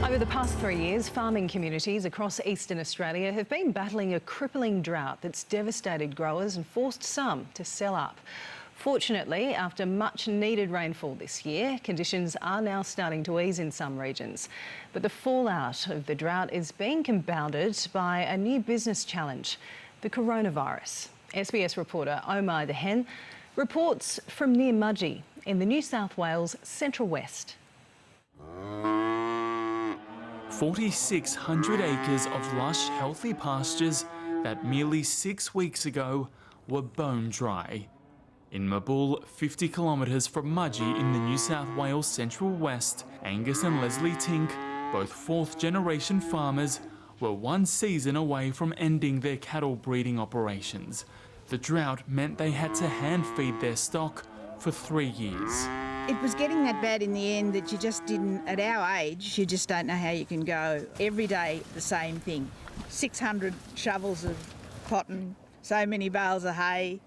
Over the past 3 years, farming communities across eastern Australia have been battling a crippling drought that's devastated growers and forced some to sell up. Fortunately, after much needed rainfall this year, conditions are now starting to ease in some regions. But the fallout of the drought is being compounded by a new business challenge, the coronavirus. SBS reporter Omar Dehen reports from near Mudgee in the New South Wales Central West. 4,600 acres of lush, healthy pastures that merely 6 weeks ago were bone dry. In Mudgee, 50 kilometres from Mudgee in the New South Wales Central West, Angus and Leslie Tink, both fourth-generation farmers, were one season away from ending their cattle breeding operations. The drought meant they had to hand-feed their stock for 3 years. It was getting that bad in the end that you just didn't, at our age, you just don't know how you can go. Every day the same thing. 600 shovels of cotton, so many bales of hay.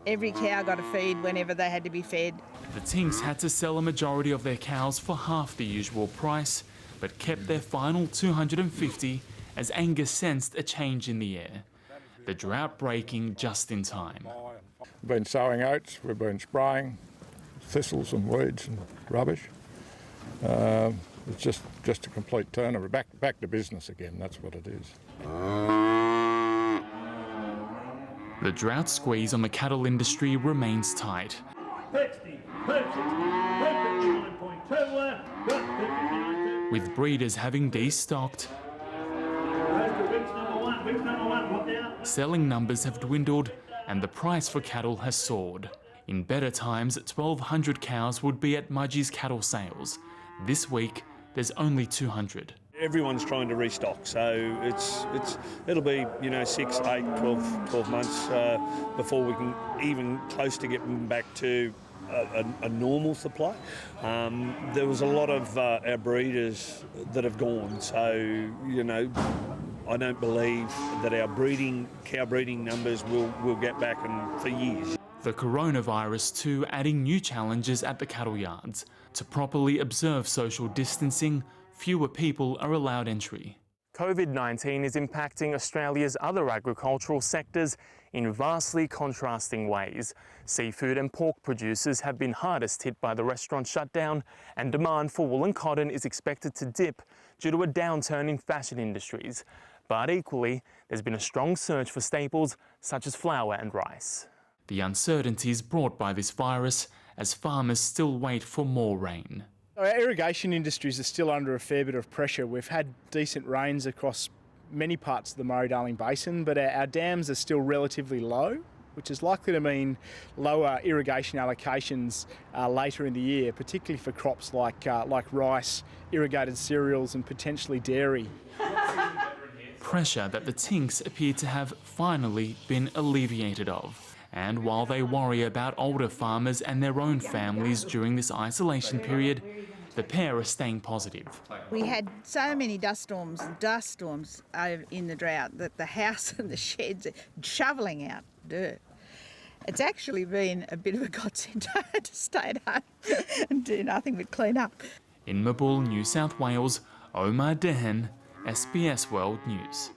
Every cow got a feed whenever they had to be fed. The Tinks had to sell a majority of their cows for half the usual price, but kept their final 250 as Angus sensed a change in the air. The drought breaking just in time. We've been sowing oats, we've been spraying thistles and weeds and rubbish. It's just a complete turnover. Back to business again, that's what it is. The drought squeeze on the cattle industry remains tight. With breeders having destocked, selling numbers have dwindled and the price for cattle has soared. In better times, 1,200 cows would be at Mudgee's cattle sales. This week, there's only 200. Everyone's trying to restock, so it'll be 6, 8, 12 months before we can even close to getting back to a normal supply. There was a lot of our breeders that have gone, so I don't believe that our cow breeding numbers will get back for years. The coronavirus too adding new challenges at the cattle yards. To properly observe social distancing, fewer people are allowed entry. COVID-19 is impacting Australia's other agricultural sectors in vastly contrasting ways. Seafood and pork producers have been hardest hit by the restaurant shutdown, and demand for wool and cotton is expected to dip due to a downturn in fashion industries. But equally, there's been a strong surge for staples such as flour and rice. The uncertainties brought by this virus as farmers still wait for more rain. Our irrigation industries are still under a fair bit of pressure. We've had decent rains across many parts of the Murray-Darling Basin, but our dams are still relatively low, which is likely to mean lower irrigation allocations later in the year, particularly for crops like rice, irrigated cereals and potentially dairy. Pressure that the Tinks appear to have finally been alleviated of. And while they worry about older farmers and their own families during this isolation period, the pair are staying positive. We had so many dust storms in the drought that the house and the sheds are shoveling out dirt. It's actually been a bit of a godsend. I had to stay at home and do nothing but clean up. In Mudgee, New South Wales, Omar Dehen, SBS World News.